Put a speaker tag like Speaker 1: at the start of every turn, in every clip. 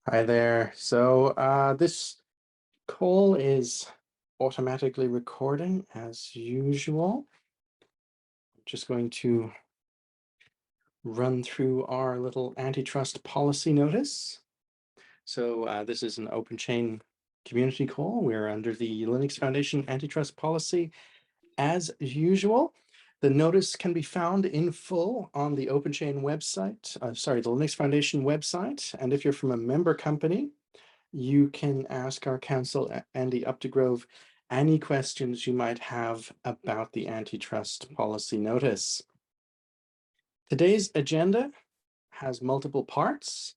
Speaker 1: Hi there. This call is automatically recording as usual. I'm just going to run through our little antitrust policy notice. This is an OpenChain community call. We're under the Linux Foundation antitrust policy as usual. The notice can be found in full on the OpenChain website, the Linux Foundation website. And if you're from a member company, you can ask our counsel, Andy Updegrove, any questions you might have about the antitrust policy notice. Today's agenda has multiple parts.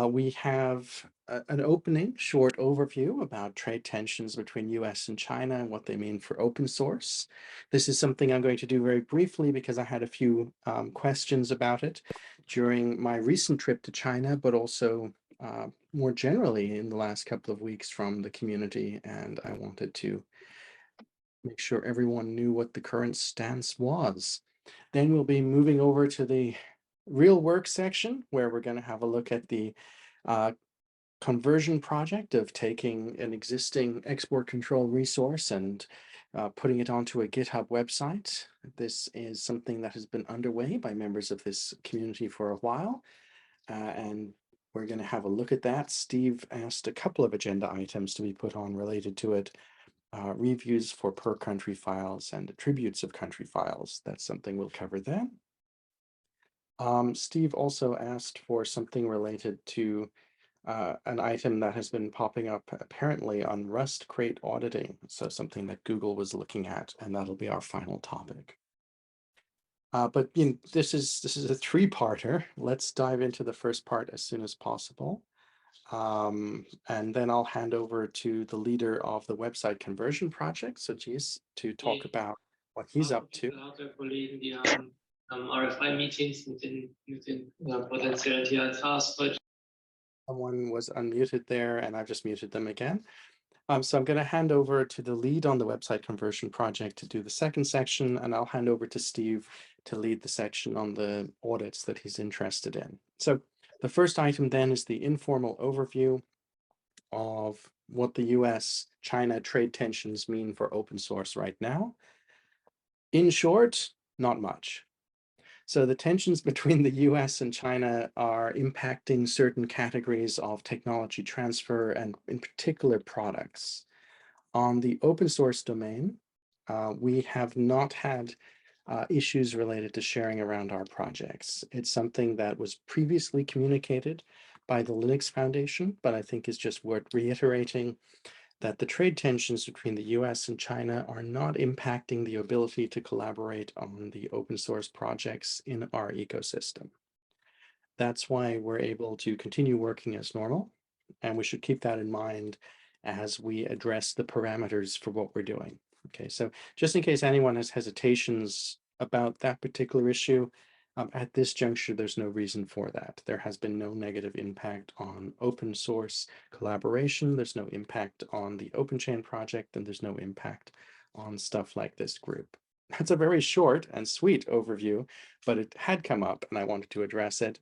Speaker 1: We have an opening short overview about trade tensions between US and China and what they mean for open source. This is something I'm going to do very briefly because I had a few questions about it during my recent trip to China, but also more generally in the last couple of weeks from the community. And I wanted to make sure everyone knew what the current stance was. Then we'll be moving over to the real work section where we're going to have a look at the conversion project of taking an existing export control resource and putting it onto a GitHub website. This is something that has been underway by members of this community for a while, and we're going to have a look at that. Steve asked a couple of agenda items to be put on related to it. Reviews for per country files and attributes of country files. That's something we'll cover then. Steve also asked for something related to an item that has been popping up apparently on Rust crate auditing. So something that Google was looking at, and that'll be our final topic. But this is a three-parter. Let's dive into the first part as soon as possible. And then I'll hand over to the leader of the website conversion project, so Gis, to talk about what he's up to.
Speaker 2: RFI-Meetings mit den potenziellen TLKs.
Speaker 1: Someone was unmuted there, and I've just muted them again. So I'm going to hand over to the lead on the website conversion project to do the second section, and I'll hand over to Steve to lead the section on the audits that he's interested in. So the first item then is the informal overview of what the US-China trade tensions mean for open source right now. In short, not much. So the tensions between the US and China are impacting certain categories of technology transfer and in particular products. On the open source domain, we have not had issues related to sharing around our projects. It's something that was previously communicated by the Linux Foundation, but I think is just worth reiterating that the trade tensions between the US and China are not impacting the ability to collaborate on the open source projects in our ecosystem. That's why we're able to continue working as normal, and we should keep that in mind as we address the parameters for what we're doing. Okay, so just in case anyone has hesitations about that particular issue, at this juncture, there's no reason for that. There has been no negative impact on open source collaboration. There's no impact on the OpenChain project, and there's no impact on stuff like this group. That's a very short and sweet overview, but it had come up and I wanted to address it.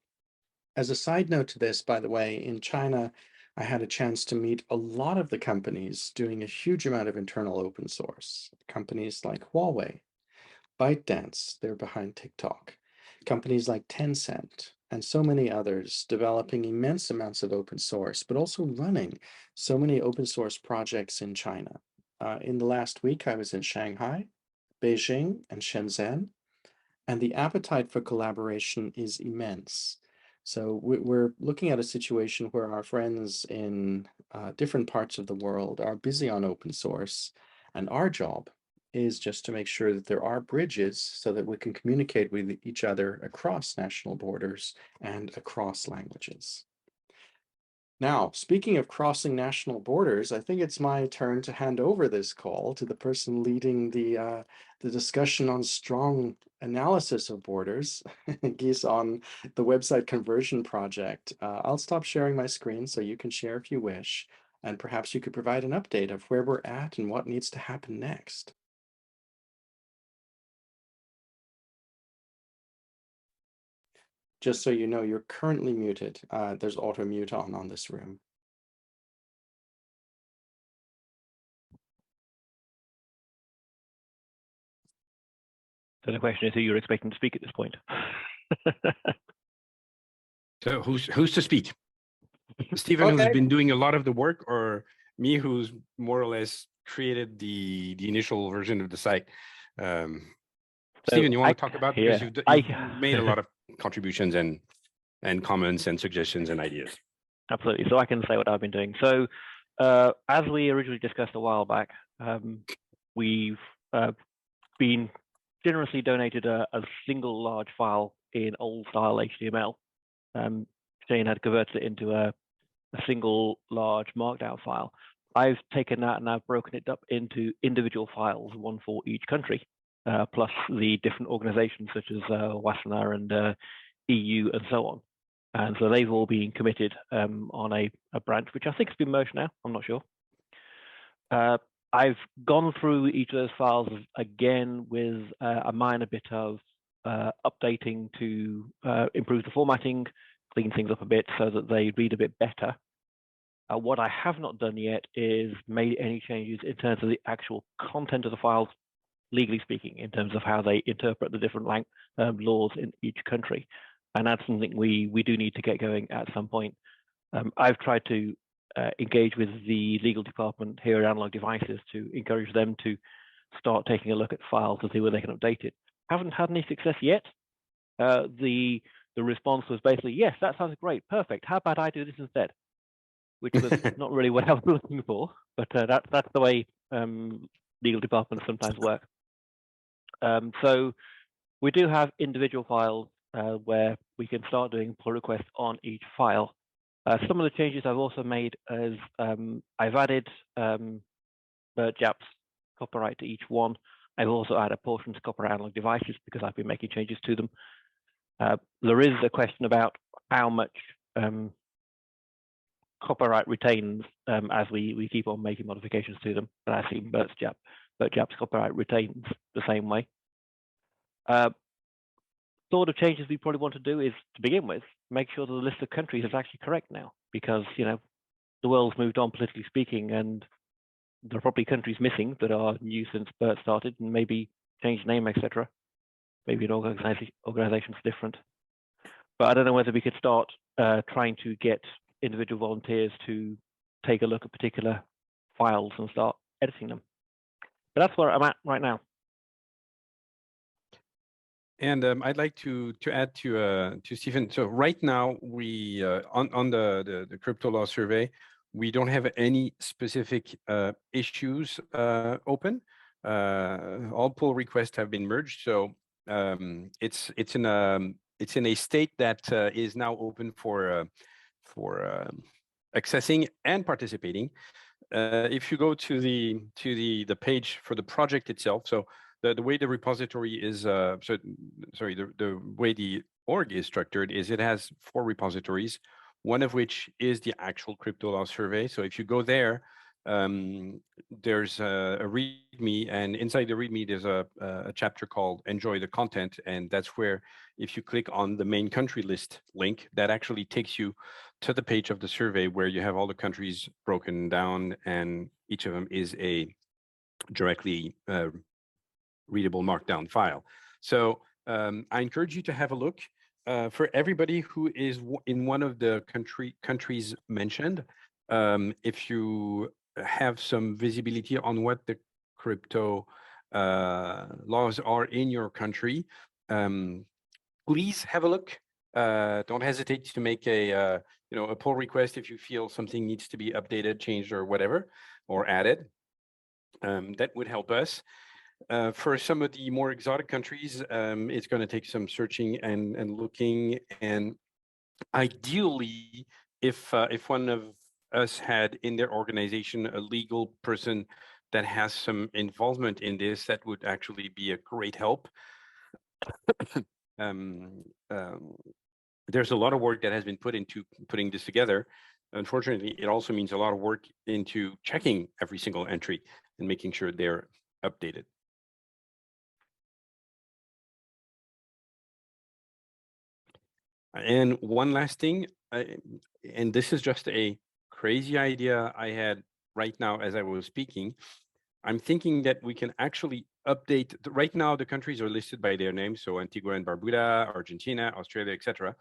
Speaker 1: As a side note to this, by the way, in China, I had a chance to meet a lot of the companies doing a huge amount of internal open source. Companies like Huawei, ByteDance, they're behind TikTok. Companies like Tencent and so many others developing immense amounts of open source, but also running so many open source projects in China. In the last week, I was in Shanghai, Beijing, and Shenzhen, and the appetite for collaboration is immense. So we're looking at a situation where our friends in different parts of the world are busy on open source, and our job is just to make sure that there are bridges so that we can communicate with each other across national borders and across languages. Now, speaking of crossing national borders, I think it's my turn to hand over this call to the person leading the discussion on strong analysis of borders, Gis, on the website conversion project. I'll stop sharing my screen so you can share if you wish, and perhaps you could provide an update of where we're at and what needs to happen next. just so you know, you're currently muted. There's auto mute on this room.
Speaker 3: So the question is who you're expecting to speak at this point.
Speaker 4: So who's to speak? Stephen,
Speaker 1: Okay.
Speaker 4: who's been doing a lot of the work, or me, who's more or less created the initial version of the site? Stephen, you want to talk about, because you've made a lot of contributions and comments and suggestions and ideas.
Speaker 3: Absolutely. So I can say what I've been doing. So as we originally discussed a while back, we've been generously donated a single large file in old style HTML. Shane had converted it into a single large markdown file. I've taken that and I've broken it up into individual files, one for each country, plus the different organizations such as Wassenaar and EU and so on. And so they've all been committed on a branch, which I think has been merged now. I'm not sure. I've gone through each of those files again with a minor bit of updating to improve the formatting, clean things up a bit so that they read a bit better. What I have not done yet is made any changes in terms of the actual content of the files, legally speaking, in terms of how they interpret the different laws in each country. And that's something we do need to get going at some point. I've tried to engage with the legal department here at Analog Devices to encourage them to start taking a look at files to see where they can update it. Haven't had any success yet. The response was basically, yes, that sounds great, perfect. How about I do this instead? Which was not really what I was looking for, but that's the way legal departments sometimes work. So we do have individual files where we can start doing pull requests on each file. Some of the changes I've also made is I've added Bert Jap's copyright to each one. I've also added a portion to copyright Analog Devices because I've been making changes to them. There is a question about how much copyright retains as we keep on making modifications to them. But I think Bert Jap's copyright retains the same way. Sort of changes we probably want to do is, to begin with, make sure that the list of countries is actually correct now, because the world's moved on politically speaking, and there are probably countries missing that are new since Bert started, and maybe change name, etc. Maybe an organization's different. But I don't know whether we could start trying to get individual volunteers to take a look at particular files and start editing them. But that's where I'm at right now.
Speaker 4: And I'd like to add to Stephen. So right now we on the crypto law survey, we don't have any specific issues open. All pull requests have been merged, so it's in a state that is now open for accessing and participating. If you go to the page for the project itself, so the way the repository is, the way the org is structured is it has 4 repositories, one of which is the actual crypto law survey. So if you go there, there's a README, and inside the README there's a chapter called Enjoy the Content, and that's where if you click on the main country list link, that actually takes you to the page of the survey where you have all the countries broken down, and each of them is a directly readable markdown file. So I encourage you to have a look. For everybody who is in one of the countries mentioned, if you have some visibility on what the crypto laws are in your country, please have a look. Don't hesitate to make a pull request if you feel something needs to be updated, changed, or whatever, or added. That would help us. For some of the more exotic countries, it's going to take some searching and looking. And ideally, if one of us had in their organization a legal person that has some involvement in this, that would actually be a great help. There's a lot of work that has been put into putting this together. Unfortunately, it also means a lot of work into checking every single entry and making sure they're updated. And one last thing, and this is just a crazy idea I had right now as I was speaking. I'm thinking that we can actually update. Right now, the countries are listed by their names, so Antigua and Barbuda, Argentina, Australia, etc.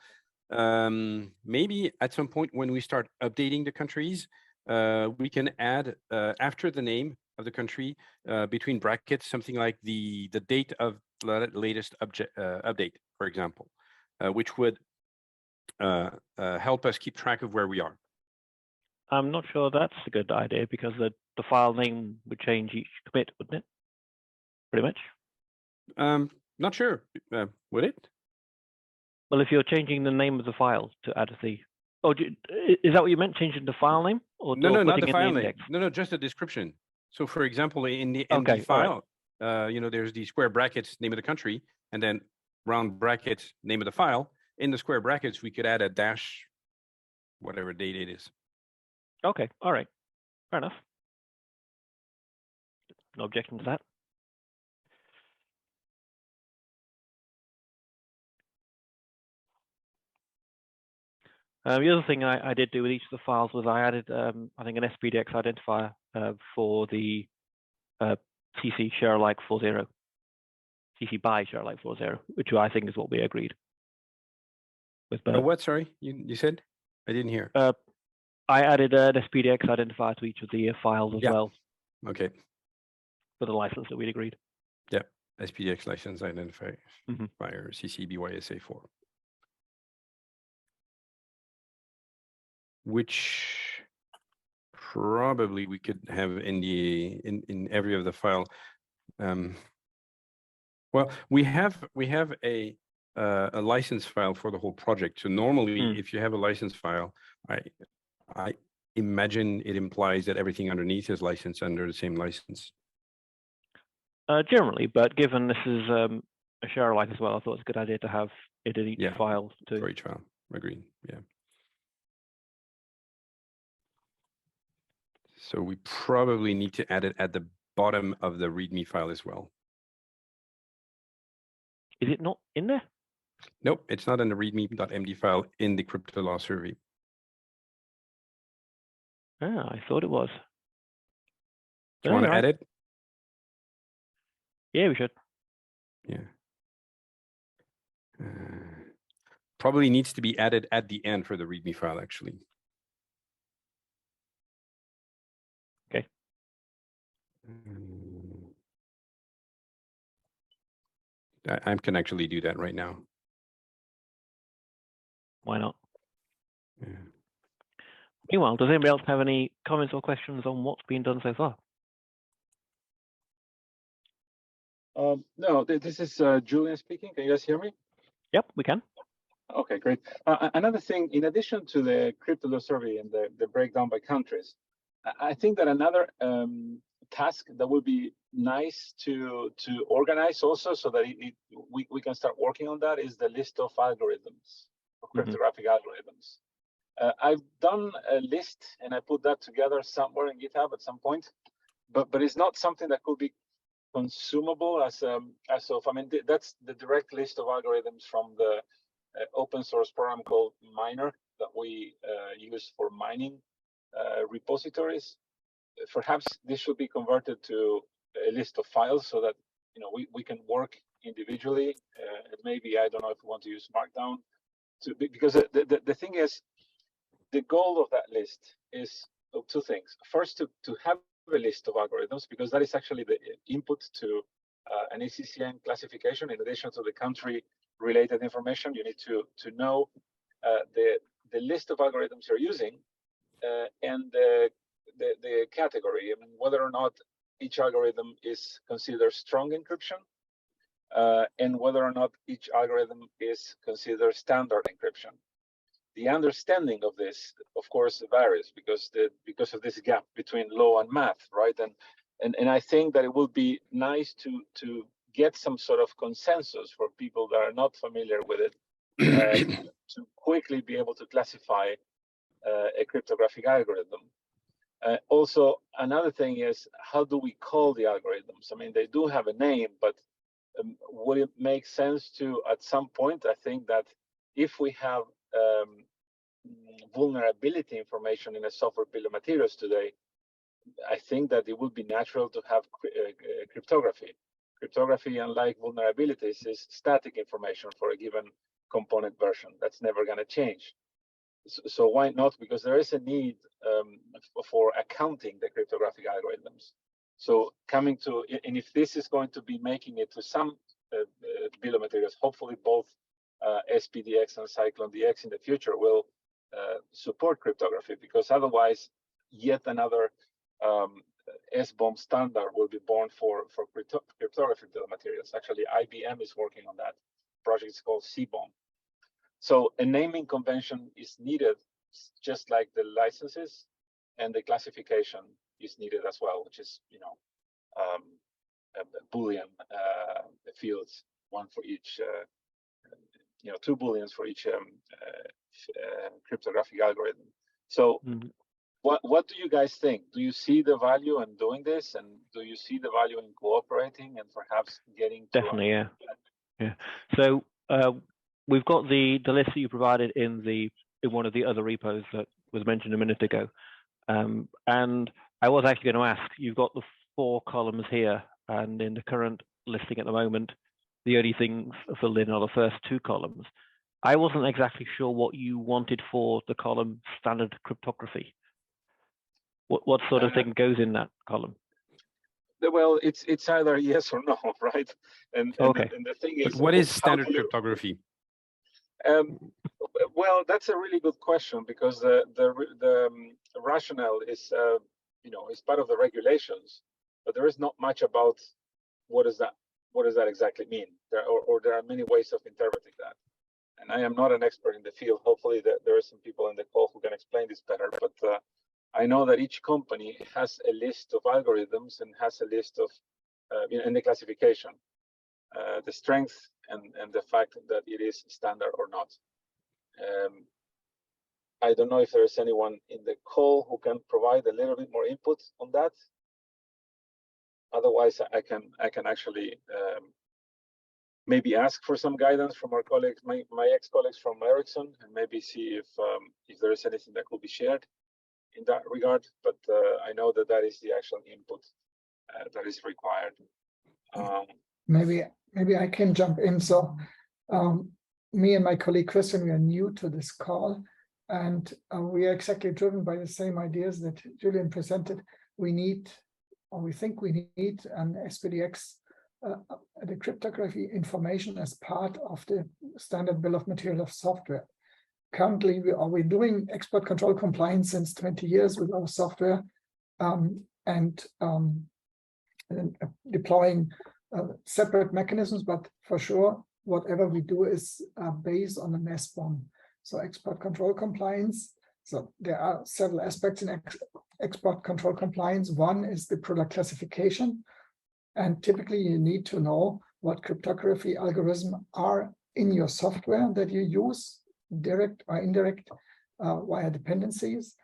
Speaker 4: Maybe at some point when we start updating the countries, we can add after the name of the country between brackets something like the date of the latest update, for example, which would help us keep track of where we are.
Speaker 3: I'm not sure that's a good idea because the file name would change each commit, wouldn't it? Pretty much.
Speaker 4: Not sure. Would it?
Speaker 3: Well, if you're changing the name of the file to add the, oh, is that what you meant? Changing the file name, or
Speaker 4: No, not the
Speaker 3: putting
Speaker 4: file
Speaker 3: in the
Speaker 4: name.
Speaker 3: index?
Speaker 4: No, just the description. So, for example, in the
Speaker 3: Okay,
Speaker 4: MD file, there's the square brackets name of the country, and then round brackets name of the file. In the square brackets, we could add a dash, whatever date it is.
Speaker 3: Okay, all right, fair enough. No objection to that. The other thing I did do with each of the files was I added, I think, an SPDX identifier for the CC share alike 40, CC by share alike 40, which I think is what we agreed with Bert.
Speaker 4: What? Sorry, you said? I didn't hear.
Speaker 3: I added an SPDX identifier to each of the files as well.
Speaker 4: Okay.
Speaker 3: For the license that we'd agreed.
Speaker 4: Yeah, SPDX license identifier via CC BYSA4. Which probably we could have in every of the file. Well, we have a license file for the whole project. So normally, if you have a license file, I imagine it implies that everything underneath is licensed under the same license.
Speaker 3: Generally, but given this is a share alike as well, I thought it's a good idea to have it in each file too.
Speaker 4: For each file, agreed. Yeah. So we probably need to add it at the bottom of the README file as well.
Speaker 3: Is it not in there?
Speaker 4: Nope, it's not in the readme.md file in the crypto law survey.
Speaker 3: Ah, I thought it was.
Speaker 4: Do you want to add it?
Speaker 3: Yeah, we should.
Speaker 4: Yeah. Probably needs to be added at the end for the README file, actually.
Speaker 3: Okay.
Speaker 4: I can actually do that right now.
Speaker 3: Why not?
Speaker 4: Yeah.
Speaker 3: Meanwhile, does anybody else have any comments or questions on what's been done so far?
Speaker 5: No, this is Julian speaking. Can you guys hear me?
Speaker 3: Yep, we can.
Speaker 5: Okay, great. Another thing, in addition to the crypto law survey and the breakdown by countries, I think that another task that would be nice to organize also, so that we can start working on that, is the list of algorithms, of cryptographic algorithms. I've done a list and I put that together somewhere in GitHub at some point, but it's not something that could be consumable as of. I mean, that's the direct list of algorithms from the open source program called Miner that we use for mining repositories. Perhaps this should be converted to a list of files so that we can work individually. Maybe, I don't know if we want to use Markdown because the thing is, the goal of that list is two things. First, to have a list of algorithms, because that is actually the input to an ACCN classification. In addition to the country related information, you need to know the list of algorithms you're using and the category. I mean, whether or not each algorithm is considered strong encryption, and whether or not each algorithm is considered standard encryption. The understanding of this, of course, varies because of this gap between law and math, right? And I think that it would be nice to get some sort of consensus for people that are not familiar with it, to quickly be able to classify a cryptographic algorithm. Also, another thing is, how do we call the algorithms? I mean, they do have a name, but would it make sense to, at some point, I think that if we have vulnerability information in a software bill of materials today, I think that it would be natural to have cryptography. Cryptography, unlike vulnerabilities, is static information for a given component version. That's never going to change. So why not? Because there is a need for accounting the cryptographic algorithms. So coming to, and if this is going to be making it to some bill of materials, hopefully both SPDX and Cyclone DX in the future will support cryptography, because otherwise yet another SBOM standard will be born for cryptography bill of materials. Actually, IBM is working on that project. It's called CBOM. So a naming convention is needed, just like the licenses, and the classification is needed as well, which is, you know, Boolean fields, one for each, you know, 2 Booleans for each cryptographic algorithm. So what do you guys think? Do you see the value in doing this, and do you see the value in cooperating and perhaps getting to
Speaker 3: definitely, yeah. So we've got the list that you provided in one of the other repos that was mentioned a minute ago, and I was actually going to ask. You've got the 4 columns here, and in the current listing at the moment, the only things filled in are the first 2 columns. I wasn't exactly sure what you wanted for the column standard cryptography. What sort of thing goes in that column?
Speaker 5: Well, it's either yes or no, right? And the thing is,
Speaker 4: but what is standard cryptography?
Speaker 5: Well, that's a really good question, because the rationale is you know, is part of the regulations, but there is not much about what does that exactly mean. There are many ways of interpreting that, and I am not an expert in the field. Hopefully there are some people in the call who can explain this better, but I know that each company has a list of algorithms and has a list of in the classification, the strength and the fact that it is standard or not. I don't know if there is anyone in the call who can provide a little bit more input on that. Otherwise, I can actually maybe ask for some guidance from our colleagues, my ex-colleagues from Ericsson, and maybe see if there is anything that could be shared in that regard. But I know that is the actual input that is required.
Speaker 6: Maybe I can jump in. So me and my colleague Christian, we are new to this call, and we are exactly driven by the same ideas that Julian presented. We need, or we think we need, an SPDX, the cryptography information as part of the standard bill of material of software. Currently, we're doing export control compliance since 20 years with our software, and deploying separate mechanisms, but for sure, whatever we do is based on an SBOM. So export control compliance. So there are several aspects in export control compliance. One is the product classification. And typically you need to know what cryptography algorithms are in your software that you use, direct or indirect, via dependencies,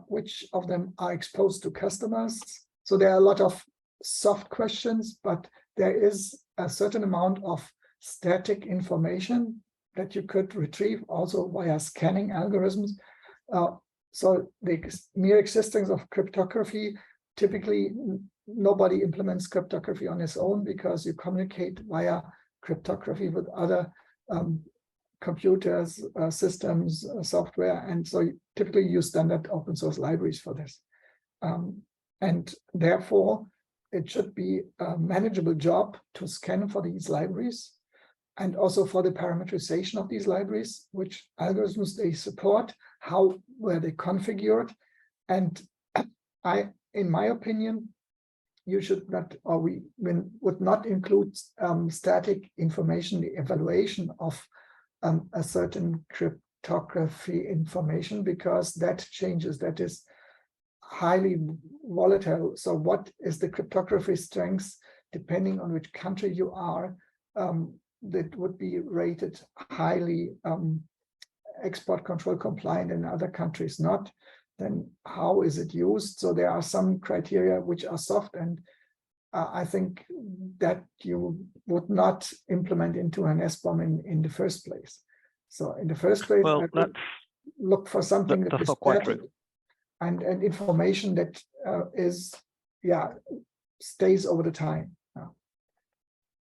Speaker 6: which of them are exposed to customers. So there are a lot of soft questions, but there is a certain amount of static information that you could retrieve also via scanning algorithms. So the mere existence of cryptography, typically nobody implements cryptography on its own, because you communicate via cryptography with other computers, systems, software, and so you typically use standard open source libraries for this. And therefore, it should be a manageable job to scan for these libraries, and also for the parameterization of these libraries, which algorithms they support, how were they configured. And in my opinion, you should not, or we would not include static information, the evaluation of a certain cryptography information, because that changes, that is highly volatile. So what is the cryptography strength, depending on which country you are, that would be rated highly export control compliant, and other countries not, then how is it used? So there are some criteria which are soft, and I think that you would not implement into an SBOM in the first place. So in the first place,
Speaker 3: Well,
Speaker 6: I would look for something that
Speaker 3: that's
Speaker 6: is
Speaker 3: not quite
Speaker 6: static
Speaker 3: true.
Speaker 6: and information that stays over the time.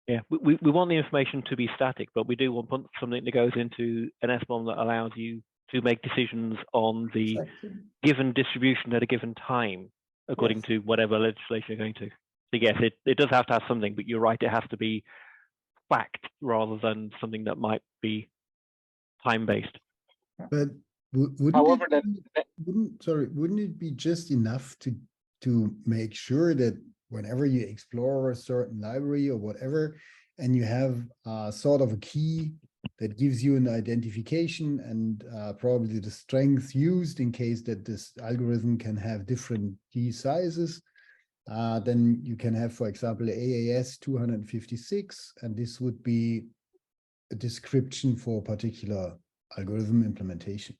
Speaker 3: Yeah, we want the information to be static, but we do want something that goes into an SBOM that allows you to make decisions on the
Speaker 6: Exactly.
Speaker 3: given distribution at a given time, according
Speaker 6: Yes.
Speaker 3: to whatever legislation you're going to. So yes, it does have to have something, but you're right, it has to be fact rather than something that might be time-based.
Speaker 7: But wouldn't
Speaker 5: However,
Speaker 7: it wouldn't it be just enough to make sure that whenever you explore a certain library or whatever, and you have sort of a key that gives you an identification and probably the strength used in case that this algorithm can have different key sizes, then you can have, for example, AAS 256, and this would be a description for a particular algorithm implementation.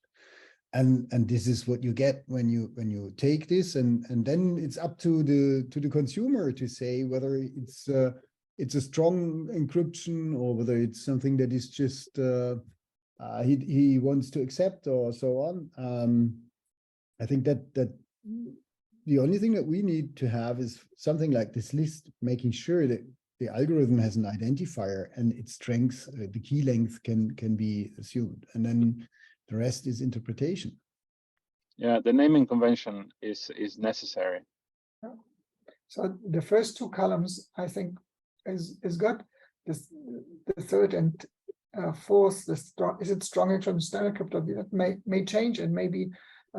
Speaker 7: And this is what you get when you take this, and then it's up to the consumer to say whether it's a strong encryption or whether it's something that is just he wants to accept or so on. I think that the only thing that we need to have is something like this list, making sure that the algorithm has an identifier and its strength, the key length can be assumed, and then the rest is interpretation.
Speaker 5: Yeah, the naming convention is necessary.
Speaker 6: So the first two columns, I think, is good. The third and fourth, is it strong encryption, standard cryptography? That may change and may be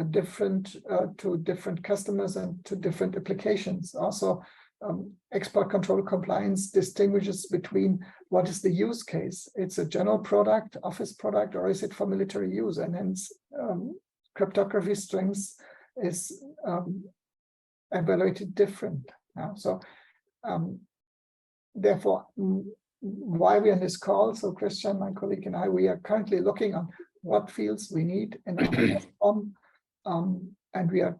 Speaker 6: different to different customers and to different applications. Also, export control compliance distinguishes between what is the use case. It's a general product, office product, or is it for military use? And hence, cryptography strengths is evaluated different. So therefore, why we on this call, so Christian, my colleague, and I, we are currently looking on what fields we need in our SBOM, and we are,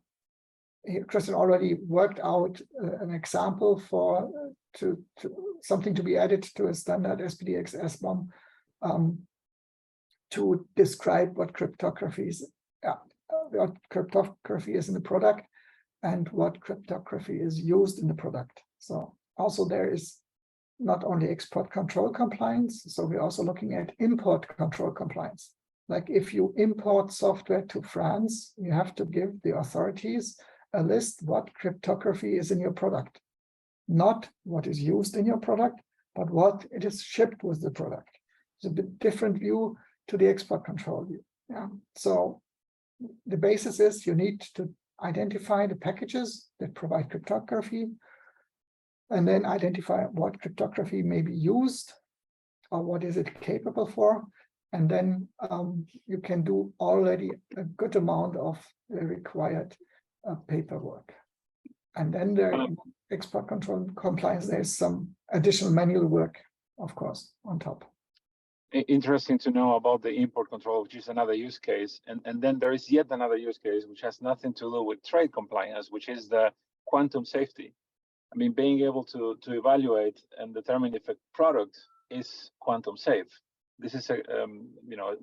Speaker 6: Christian already worked out an example for to something to be added to a standard SPDX SBOM to describe what cryptography is, what cryptography is in the product and what cryptography is used in the product. So also there is not only export control compliance, so we're also looking at import control compliance. Like if you import software to France, you have to give the authorities a list what cryptography is in your product, not what is used in your product, but what it is shipped with the product. It's a bit different view to the export control view. Yeah. So the basis is you need to identify the packages that provide cryptography, and then identify what cryptography may be used or what is it capable for. And then you can do already a good amount of the required paperwork. And then the export control compliance, there's some additional manual work, of course, on top.
Speaker 5: Interesting to know about the import control, which is another use case. And then there is yet another use case, which has nothing to do with trade compliance, which is the quantum safety. I mean, being able to evaluate and determine if a product is quantum safe. This is a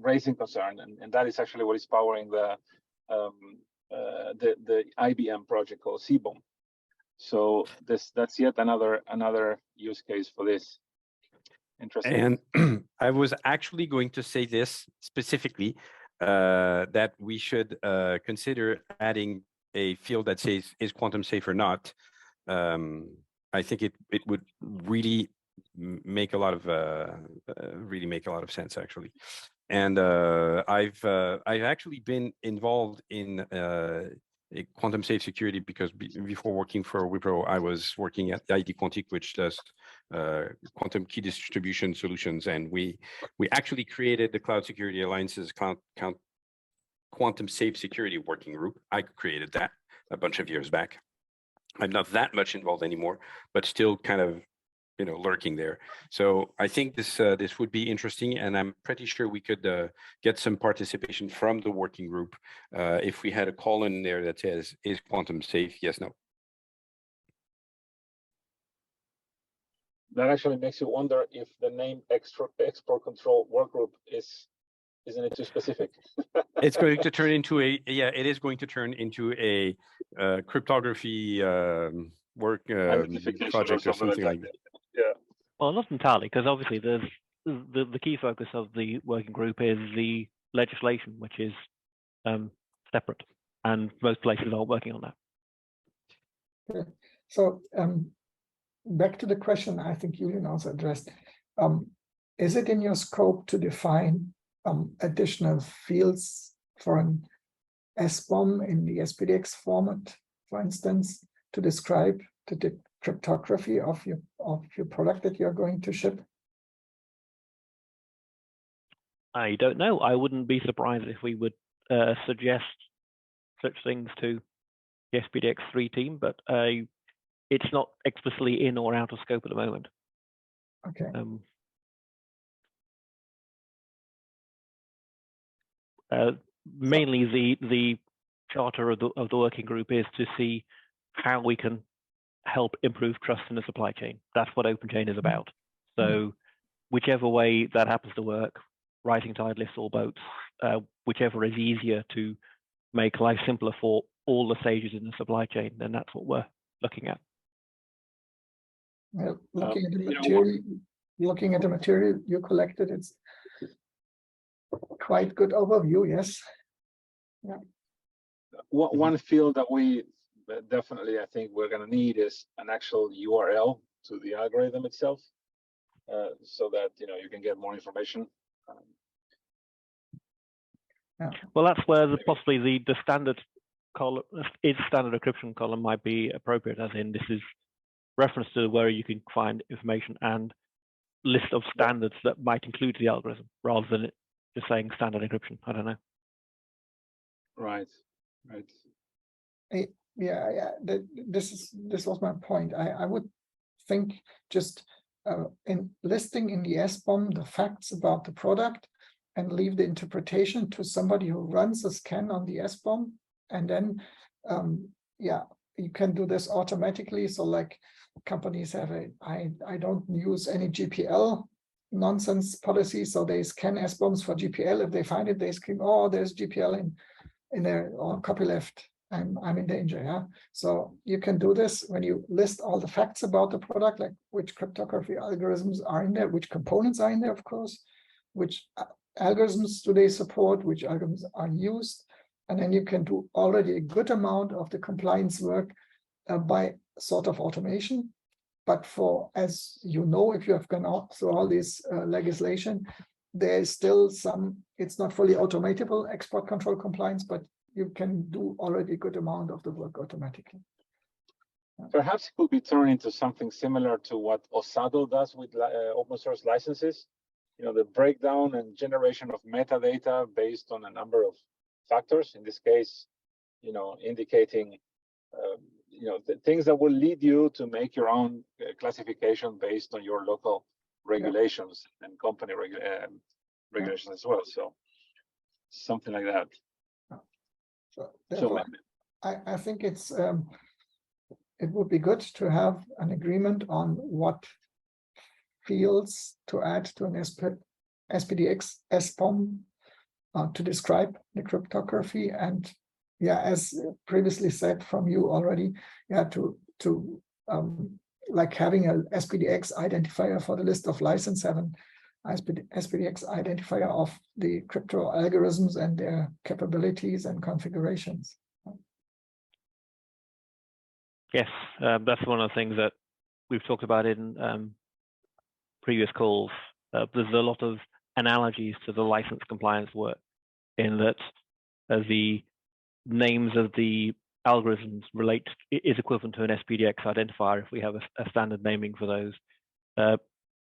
Speaker 5: raising concern, and that is actually what is powering the IBM project called CBOM. So that's yet another use case for this. Interesting.
Speaker 4: And I was actually going to say this specifically, that we should consider adding a field that says is quantum safe or not. I think it would really make a lot of sense, actually. And I've actually been involved in a quantum safe security because before working for Wipro, I was working at ID Quantique, which does quantum key distribution solutions, and we actually created the Cloud Security Alliance's quantum safe security working group. I created that a bunch of years back. I'm not that much involved anymore, but still kind of, lurking there. So I think this would be interesting, and I'm pretty sure we could get some participation from the working group if we had a call in there that says, is quantum safe? Yes, no.
Speaker 5: That actually makes you wonder if the name export control workgroup is Isn't it too specific?
Speaker 4: It's going to turn into a, yeah, it is going to turn into a cryptography work
Speaker 5: Identification
Speaker 4: project or something like that.
Speaker 5: Yeah.
Speaker 3: Well, not entirely, because obviously there's the key focus of the working group is the legislation, which is separate, and most places are working on that.
Speaker 6: Okay. So back to the question I think Julian also addressed. Is it in your scope to define additional fields for an SBOM in the SPDX format, for instance, to describe the cryptography of your product that you're going to ship?
Speaker 3: I don't know. I wouldn't be surprised if we would suggest such things to the SPDX3 team, but it's not explicitly in or out of scope at the moment.
Speaker 6: Okay.
Speaker 3: Mainly the charter of the working group is to see how we can help improve trust in the supply chain. That's what OpenChain is about. So whichever way that happens to work, rising tide lifts all boats, whichever is easier to make life simpler for all the stages in the supply chain, then that's what we're looking at.
Speaker 6: Well, looking at the material you collected, it's quite good overview, yes. Yeah.
Speaker 5: One field that we definitely, I think we're going to need is an actual URL to the algorithm itself, so that you can get more information.
Speaker 6: Yeah.
Speaker 3: Well, that's where possibly the standard column, standard encryption column might be appropriate, as in this is reference to where you can find information and list of standards that might include the algorithm, rather than just saying standard encryption. I don't know.
Speaker 5: Right.
Speaker 6: Yeah. This was my point. I would think just in listing in the SBOM the facts about the product and leave the interpretation to somebody who runs a scan on the SBOM, and then you can do this automatically. So like companies have I don't use any GPL nonsense policy, so they scan SBOMs for GPL. If they find it, they scream, oh, there's GPL in there, or copyleft. I'm in danger. Yeah. So you can do this when you list all the facts about the product, like which cryptography algorithms are in there, which components are in there, of course, which algorithms do they support, which algorithms are used, and then you can do already a good amount of the compliance work by sort of automation. But as you know, if you have gone through all this legislation, there is still some, it's not fully automatable export control compliance, but you can do already a good amount of the work automatically.
Speaker 5: Perhaps it could be turned into something similar to what Osado does with open source licenses. The breakdown and generation of metadata based on a number of factors. In this case, indicating, things that will lead you to make your own classification based on your local regulations and company regulations as well. So something like that.
Speaker 6: So I think it would be good to have an agreement on what fields to add to an SPDX SBOM to describe the cryptography, and as previously said from you already, to like having a SPDX identifier for the list of license, have an SPDX identifier of the crypto algorithms and their capabilities and configurations.
Speaker 3: Yes, that's one of the things that we've talked about in previous calls. There's a lot of analogies to the license compliance work, in that the names of the algorithms is equivalent to an SPDX identifier if we have a standard naming for those.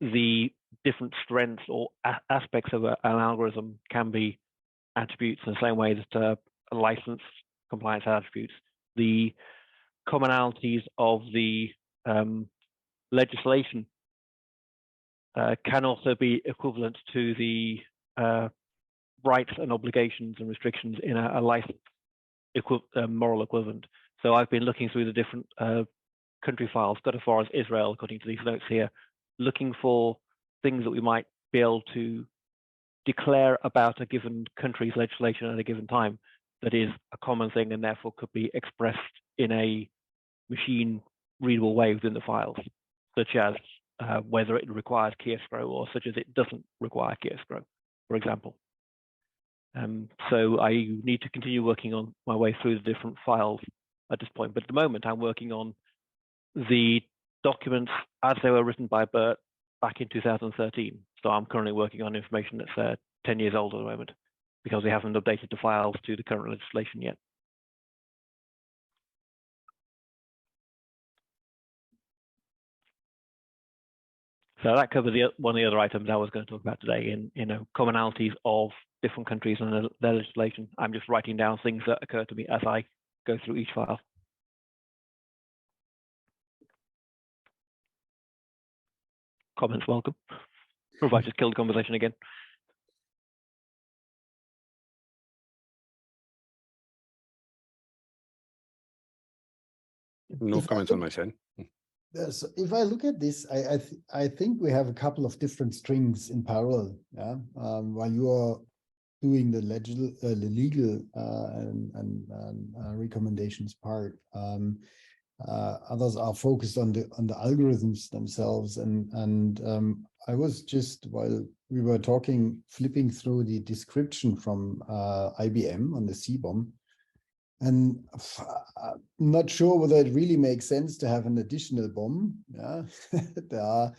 Speaker 3: The different strengths or aspects of an algorithm can be attributes in the same way that a license compliance attributes. The commonalities of the legislation can also be equivalent to the rights and obligations and restrictions in a license moral equivalent. So I've been looking through the different country files, got as far as Israel, according to these notes here, looking for things that we might be able to declare about a given country's legislation at a given time that is a common thing and therefore could be expressed in a machine readable way within the files, such as whether it requires key escrow or such as it doesn't require key escrow, for example. So I need to continue working on my way through the different files at this point. But at the moment, I'm working on the documents as they were written by Bert back in 2013. So I'm currently working on information that's 10 years old at the moment because we haven't updated the files to the current legislation yet. So that covers one of the other items I was going to talk about today in commonalities of different countries and their legislation. I'm just writing down things that occur to me as I go through each file. Comments welcome. Or if I just killed the conversation again.
Speaker 4: No comments on my side.
Speaker 7: So if I look at this, I think we have a couple of different strings in parallel. Yeah, while you are doing the legal and recommendations part, others are focused on the algorithms themselves. And I was just, while we were talking, flipping through the description from IBM on the CBOM. And I'm not sure whether it really makes sense to have an additional bomb. Yeah, there are,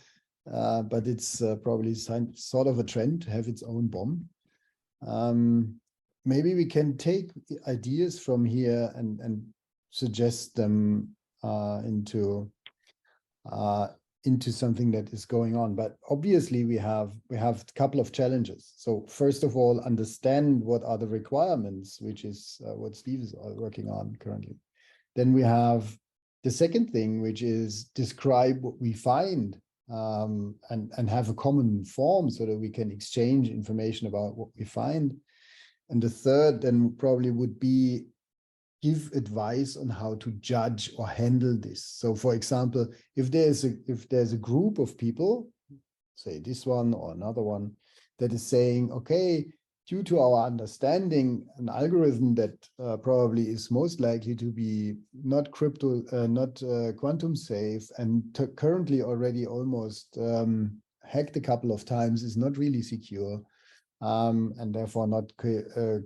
Speaker 7: but it's probably sort of a trend to have its own bomb. Maybe we can take ideas from here and suggest them into something that is going on. But obviously we have a couple of challenges. So first of all, understand what are the requirements, which is what Steve is working on currently. Then we have the second thing, which is describe what we find and have a common form so that we can exchange information about what we find. And the third then probably would be give advice on how to judge or handle this. So for example, if there's a group of people, say this one or another one, that is saying, okay, due to our understanding, an algorithm that probably is most likely to be not quantum safe and currently already almost hacked a couple of times is not really secure, and therefore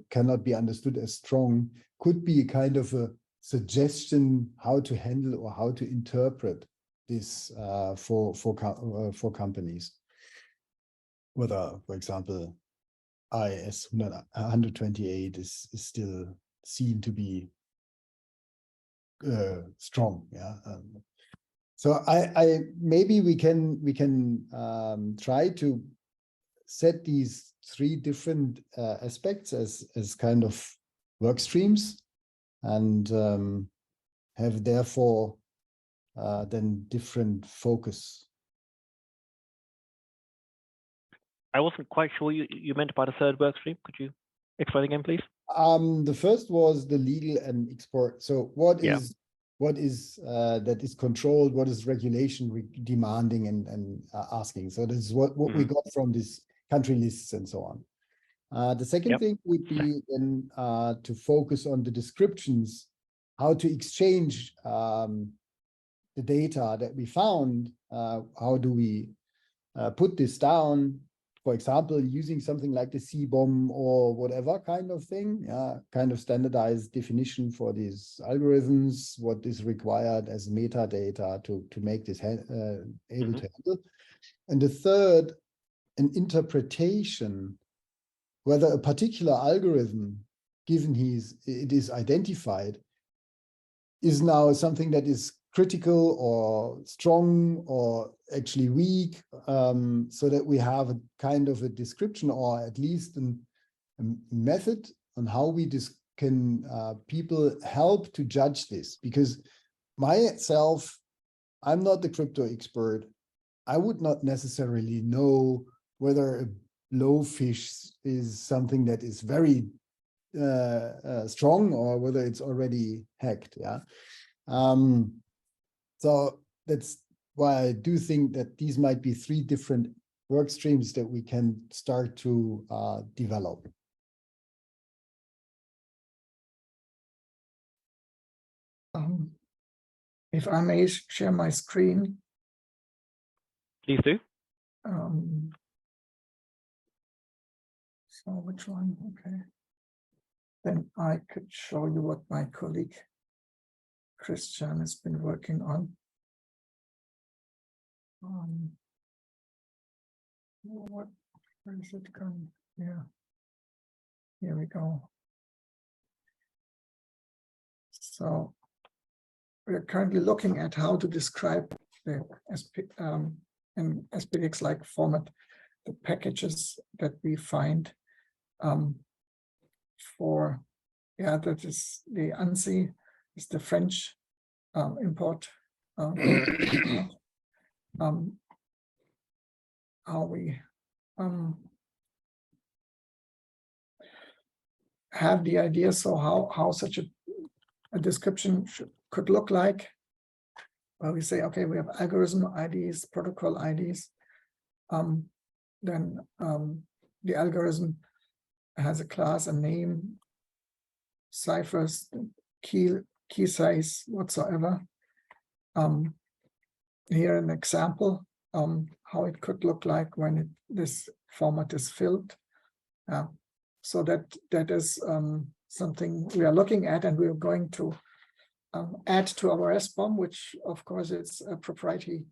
Speaker 7: cannot be understood as strong, could be kind of a suggestion how to handle or how to interpret this for companies. Whether, for example, IS 128 is still seen to be strong. Yeah. So I maybe we can try to set these three different aspects as kind of work streams and have therefore then different focus.
Speaker 3: I wasn't quite sure you meant by the third work stream. Could you explain again, please?
Speaker 7: The first was the legal and export. So what is that is controlled? What is regulation demanding and asking? So this is what we got from these country lists and so on. The second thing would be then to focus on the descriptions, how to exchange the data that we found. How do we put this down? For example, using something like the CBOM or whatever kind of thing, kind of standardized definition for these algorithms, what is required as metadata to make this able to handle. And the third, an interpretation, whether a particular algorithm, given it is identified, is now something that is critical or strong or actually weak, so that we have a kind of a description or at least a method on how we can people help to judge this. Because myself, I'm not the crypto expert. I would not necessarily know whether a blowfish is something that is very strong or whether it's already hacked. Yeah. So that's why I do think that these might be three different work streams that we can start to develop.
Speaker 6: If I may share my screen.
Speaker 3: Please do.
Speaker 6: So which one? Okay. Then I could show you what my colleague Christian has been working on. Where is it going? Yeah. Here we go. So we're currently looking at how to describe the in SPDX-like format, the packages that we find for, yeah, that is the ANSI, is the French import. How we have the idea, so how such a description could look like. Well, we say, okay, we have algorithm IDs, protocol IDs. Then the algorithm has a class, a name, ciphers, key size whatsoever. Here an example how it could look like when this format is filled. So that is something we are looking at, and we are going to add to our SBOM, which of course is a proprietary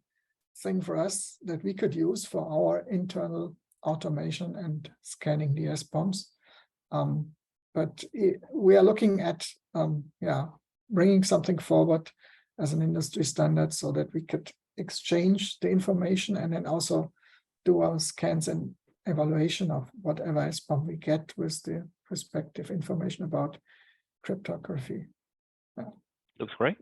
Speaker 6: thing for us that we could use for our internal automation and scanning the SBOMs. But we are looking at bringing something forward as an industry standard so that we could exchange the information and then also do our scans and evaluation of whatever SBOM we get with the respective information about cryptography.
Speaker 3: Looks great.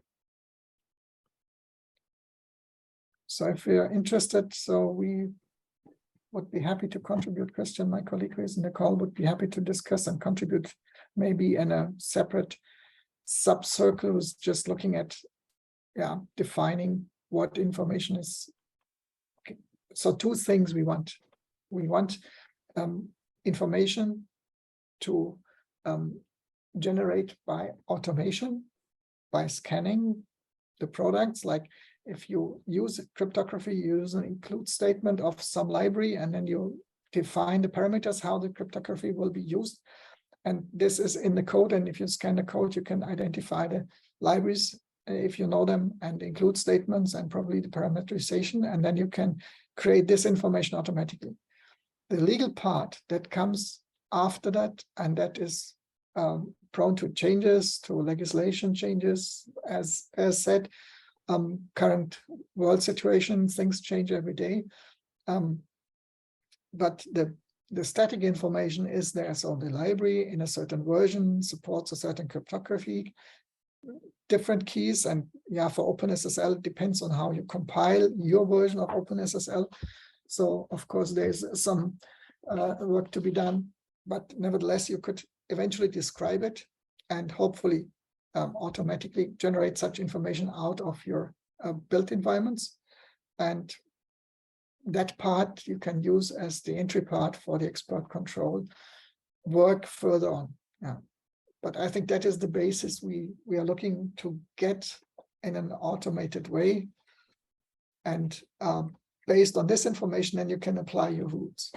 Speaker 6: So if you're interested, so we would be happy to contribute. Christian, my colleague who is in the call, would be happy to discuss and contribute maybe in a separate sub-circle who's just looking at defining what information is. Okay. So two things we want. We want information to generate by automation, by scanning the products. Like if you use cryptography, you use an include statement of some library, and then you define the parameters how the cryptography will be used. And this is in the code. And if you scan the code, you can identify the libraries if you know them, and include statements and probably the parameterization. And then you can create this information automatically. The legal part that comes after that, and that is prone to changes, to legislation changes, as said, current world situation, things change every day. But the static information is there. So the library in a certain version supports a certain cryptography, different keys, and for OpenSSL, it depends on how you compile your version of OpenSSL. So of course there's some work to be done, but nevertheless you could eventually describe it and hopefully automatically generate such information out of your built environments. And that part you can use as the entry part for the expert control work further on. But I think that is the basis we are looking to get in an automated way. And based on this information, then you can apply your rules,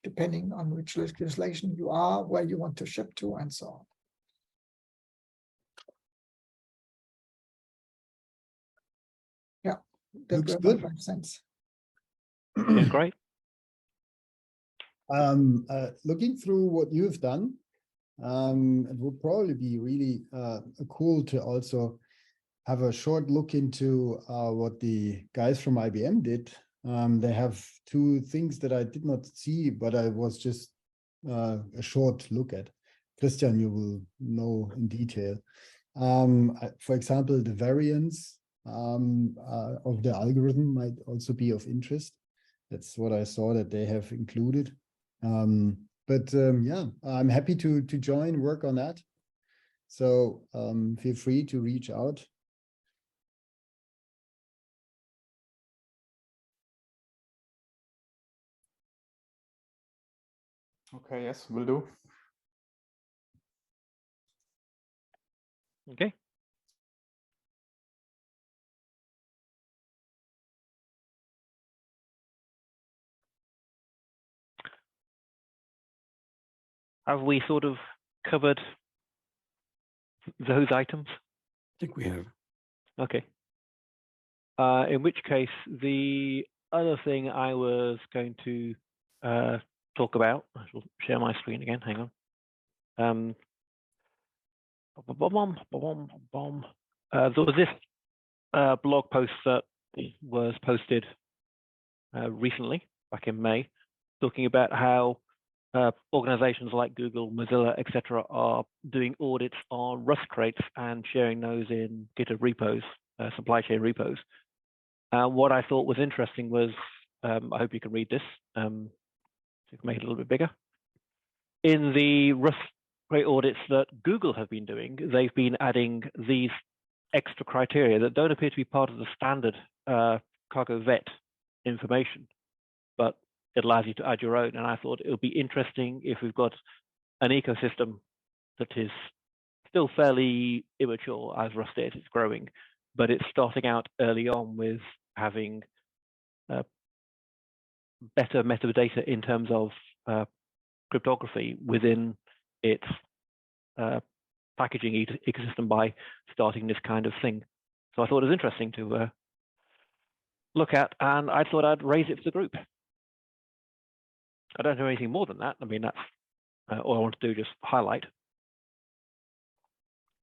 Speaker 6: depending on which legislation you are, where you want to ship to, and so on. That
Speaker 7: Looks
Speaker 6: were
Speaker 7: good.
Speaker 6: my 5 cents.
Speaker 3: Yeah, great.
Speaker 7: Looking through what you've done, it would probably be really cool to also have a short look into what the guys from IBM did. They have two things that I did not see, but I was just a short look at. Christian, you will know in detail. For example, the variance of the algorithm might also be of interest. That's what I saw that they have included. Yeah, I'm happy to join, work on that. So feel free to reach out.
Speaker 5: Okay, yes, will do.
Speaker 3: Okay. Have we sort of covered those items?
Speaker 4: I think we have.
Speaker 3: Okay. In which case, the other thing I was going to talk about, I shall share my screen again, hang on. There was this blog post that was posted recently, back in May, talking about how organizations like Google, Mozilla, etc., are doing audits on Rust crates and sharing those in GitHub repos, supply chain repos. What I thought was interesting was, I hope you can read this, so you can make it a little bit bigger. In the Rust crate audits that Google have been doing, they've been adding these extra criteria that don't appear to be part of the standard cargo vet information, but it allows you to add your own. And I thought it would be interesting if we've got an ecosystem that is still fairly immature, as Rust is, it's growing, but it's starting out early on with having better metadata in terms of cryptography within its packaging ecosystem by starting this kind of thing. So I thought it was interesting to look at, and I thought I'd raise it to the group. I don't know anything more than that. I mean, that's all I want to do, just highlight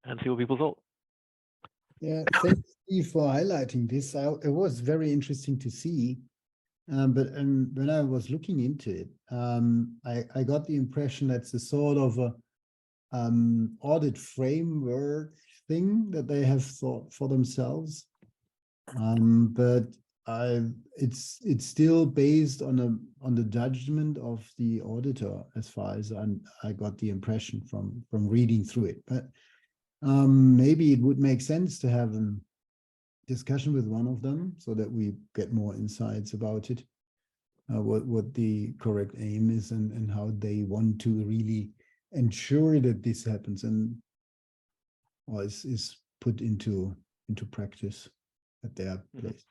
Speaker 3: and see what people thought.
Speaker 7: Yeah, thanks, Steve, for highlighting this. It was very interesting to see. But when I was looking into it, I got the impression that's a sort of a audit framework thing that they have thought for themselves. But it's still based on the judgment of the auditor, as far as I got the impression from reading through it. But maybe it would make sense to have a discussion with one of them so that we get more insights about it, what the correct aim is, and how they want to really ensure that this happens and or is put into practice at their place.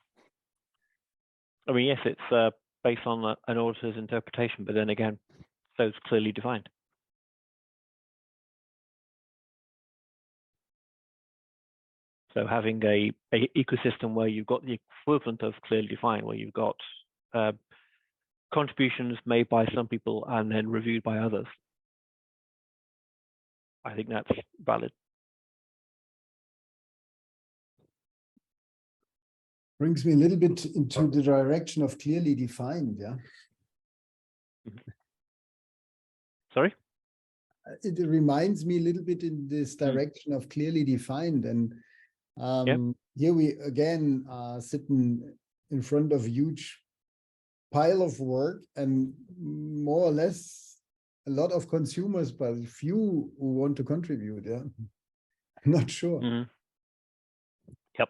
Speaker 3: I mean, yes, it's based on an auditor's interpretation, but then again, so it's clearly defined. So having a ecosystem where you've got the equivalent of clearly defined, where you've got contributions made by some people and then reviewed by others, I think that's valid.
Speaker 7: Brings me a little bit into the direction of clearly defined, yeah.
Speaker 3: Sorry?
Speaker 7: It reminds me a little bit in this direction of clearly defined. And here we again are sitting in front of a huge pile of work and more or less a lot of consumers, but few who want to contribute. Yeah, I'm not sure.
Speaker 3: Mm-hmm. Yep.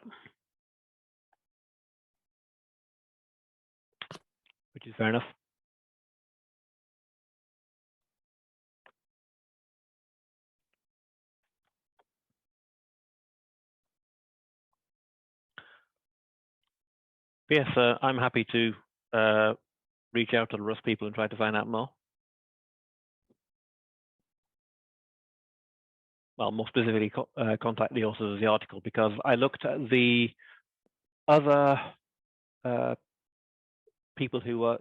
Speaker 3: Which is fair enough. Yes, I'm happy to reach out to the Rust people and try to find out more. Well, more specifically, contact the authors of the article, because I looked at the other people who were.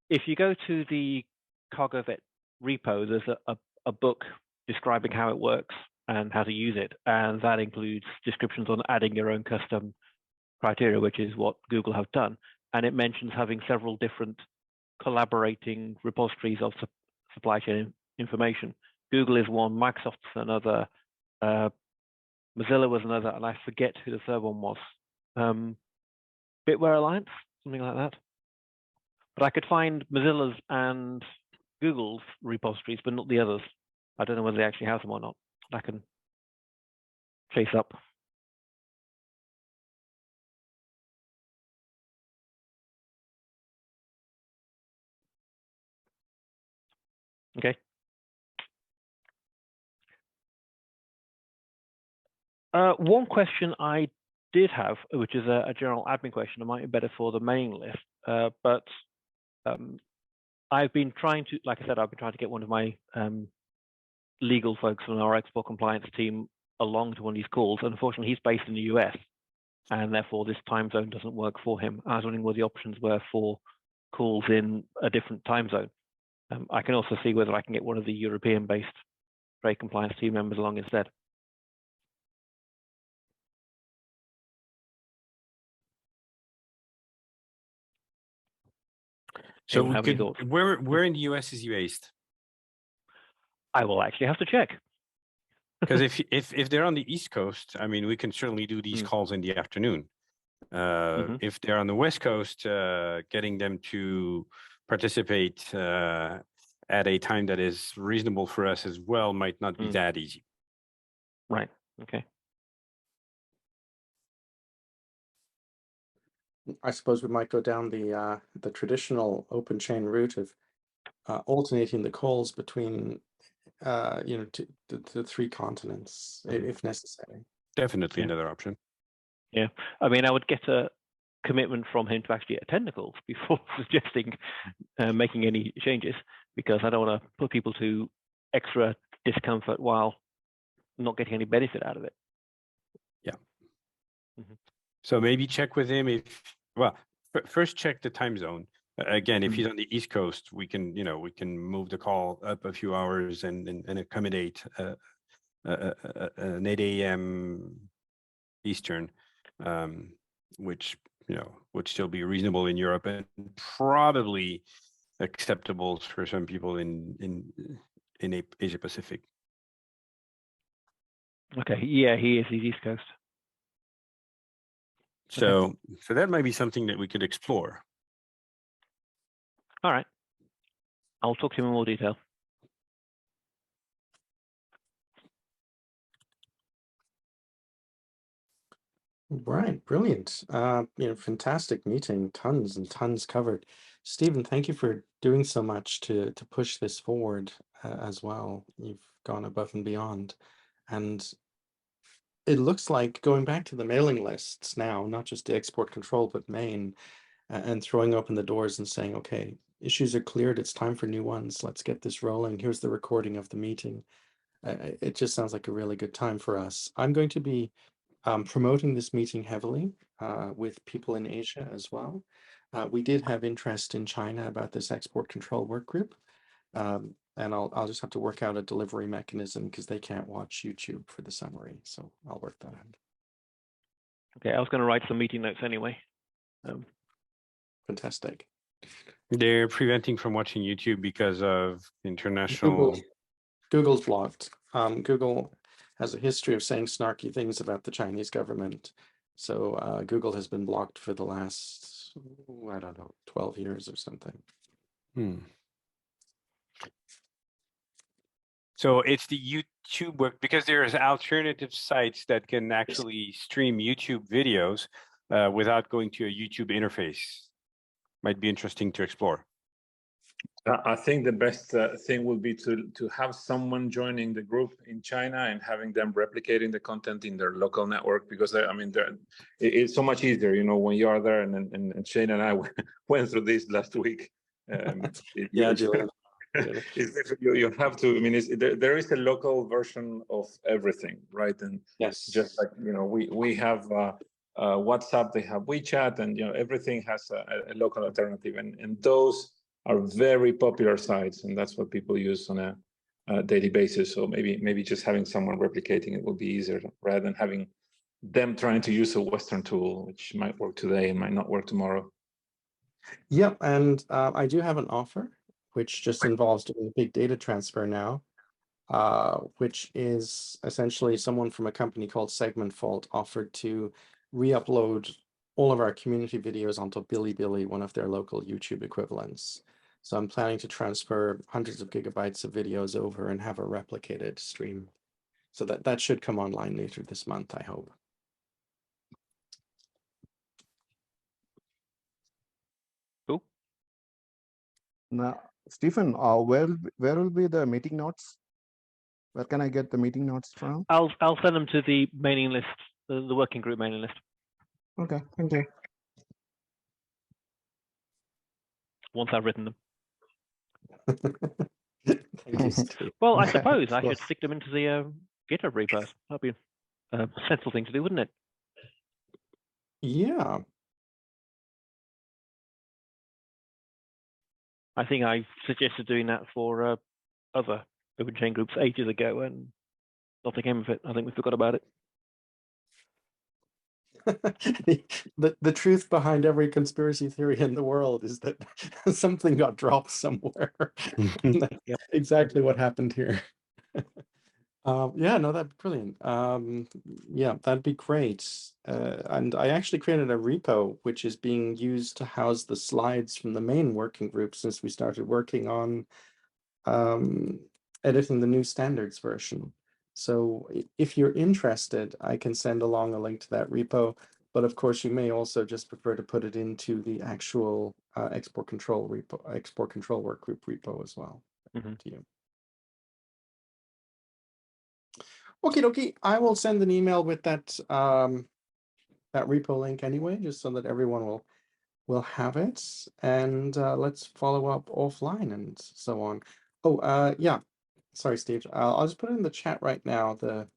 Speaker 3: If you go to the CargoVet repo, there's a book describing how it works and how to use it, and that includes descriptions on adding your own custom criteria, which is what Google have done. And it mentions having several different collaborating repositories of supply chain information. Google is one, Microsoft's another, Mozilla was another, and I forget who the third one was. Bitware Alliance, something like that. But I could find Mozilla's and Google's repositories, but not the others. I don't know whether they actually have them or not. I can chase up. Okay. One question I did have, which is a general admin question, it might be better for the mailing list, but I've been trying to, like I said, I've been trying to get one of my legal folks from our export compliance team along to one of these calls. Unfortunately, he's based in the US, and therefore this time zone doesn't work for him. I was wondering what the options were for calls in a different time zone. I can also see whether I can get one of the European-based trade compliance team members along instead.
Speaker 4: So
Speaker 3: Anyone have any thoughts?
Speaker 4: where in the US is he based?
Speaker 3: I will actually have to check.
Speaker 4: Because if they're on the East Coast, I mean, we can certainly do these calls in the afternoon. If they're on the West Coast, getting them to participate at a time that is reasonable for us as well might not be that easy.
Speaker 3: Right. Okay.
Speaker 1: I suppose we might go down the traditional OpenChain route of alternating the calls between the three continents if necessary.
Speaker 4: Definitely another option.
Speaker 3: Yeah, I mean, I would get a commitment from him to actually attend the calls before suggesting making any changes, because I don't want to put people to extra discomfort while not getting any benefit out of it.
Speaker 4: Yeah. So maybe check with him first check the time zone. Again, if he's on the East Coast, we can move the call up a few hours and accommodate an 8 a.m. Eastern, which would still be reasonable in Europe and probably acceptable for some people in Asia Pacific.
Speaker 3: Okay. Yeah, he is the East Coast.
Speaker 4: So that might be something that we could explore.
Speaker 3: All right. I'll talk to him in more detail.
Speaker 1: Right, brilliant. Fantastic meeting, tons and tons covered. Stephen, thank you for doing so much to push this forward as well. You've gone above and beyond, and it looks like going back to the mailing lists now, not just the export control, but main, and throwing open the doors and saying, okay, issues are cleared. It's time for new ones. Let's get this rolling. Here's the recording of the meeting. It just sounds like a really good time for us. I'm going to be promoting this meeting heavily with people in Asia as well. We did have interest in China about this export control work group. And I'll just have to work out a delivery mechanism because they can't watch YouTube for the summary. So I'll work that out.
Speaker 3: Okay, I was going to write some meeting notes anyway.
Speaker 1: Fantastic.
Speaker 4: They're preventing from watching YouTube because of international.
Speaker 1: Google's blocked. Google has a history of saying snarky things about the Chinese government. So Google has been blocked for the last, I don't know, 12 years or something.
Speaker 4: So it's the YouTube work, because there's alternative sites that can actually stream YouTube videos without going to a YouTube interface. Might be interesting to explore.
Speaker 8: I think the best thing would be to have someone joining the group in China and having them replicating the content in their local network, because it's so much easier, when you are there. And Shane and I went through this last week.
Speaker 1: Julian.
Speaker 8: You have to. I mean, there is a local version of everything, right? And
Speaker 1: yes,
Speaker 8: just like we have WhatsApp, they have WeChat, and everything has a local alternative, and those are very popular sites, and that's what people use on a daily basis. So maybe just having someone replicating it will be easier rather than having them trying to use a Western tool, which might work today and might not work tomorrow.
Speaker 1: Yep, and I do have an offer, which just involves doing a big data transfer now, which is essentially someone from a company called Segment Fault offered to re-upload all of our community videos onto Bilibili, one of their local YouTube equivalents. So I'm planning to transfer hundreds of gigabytes of videos over and have a replicated stream. So that should come online later this month, I hope.
Speaker 3: Cool.
Speaker 9: Now, Stephen, where will be the meeting notes? Where can I get the meeting notes from?
Speaker 3: I'll send them to the mailing list, the working group mailing list.
Speaker 9: Okay, thank you.
Speaker 3: Once I've written them.
Speaker 1: Thank you, Steve.
Speaker 3: Well, I
Speaker 9: Okay,
Speaker 3: suppose
Speaker 9: of
Speaker 3: I should
Speaker 9: course.
Speaker 3: stick them into the GitHub repos. That'd be a sensible thing to do, wouldn't it?
Speaker 1: Yeah.
Speaker 3: I think I suggested doing that for other OpenChain groups ages ago, and nothing came of it. I think we forgot about it.
Speaker 1: The truth behind every conspiracy theory in the world is that something got dropped somewhere. That's
Speaker 3: Yep.
Speaker 1: exactly what happened here. Yeah, no, that'd be brilliant. Yeah, that'd be great. And I actually created a repo which is being used to house the slides from the main working group since we started working on editing the new standards version. So if you're interested, I can send along a link to that repo. But of course, you may also just prefer to put it into the actual export control work group repo as well.
Speaker 3: Mhm.
Speaker 1: To you. Okie dokie. I will send an email with that that repo link anyway, just so that everyone will have it. And let's follow up offline and so on. Oh, yeah. Sorry, Steve. I'll just put it in the chat right now. The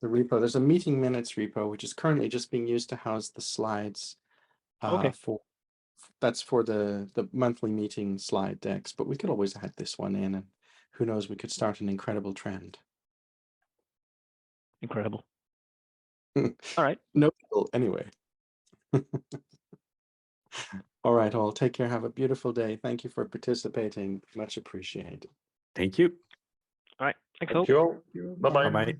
Speaker 1: repo. There's a meeting minutes repo which is currently just being used to house the slides.
Speaker 3: Okay.
Speaker 1: That's for the monthly meeting slide decks. But we could always add this one in, and who knows? We could start an incredible trend.
Speaker 3: Incredible. All right.
Speaker 1: Notable, anyway. All right, all. Take care. Have a beautiful day. Thank you for participating. Much appreciated.
Speaker 4: Thank you.
Speaker 3: All right. Thanks,
Speaker 8: Thank
Speaker 3: all.
Speaker 8: you all. Bye-bye.
Speaker 4: Bye-bye.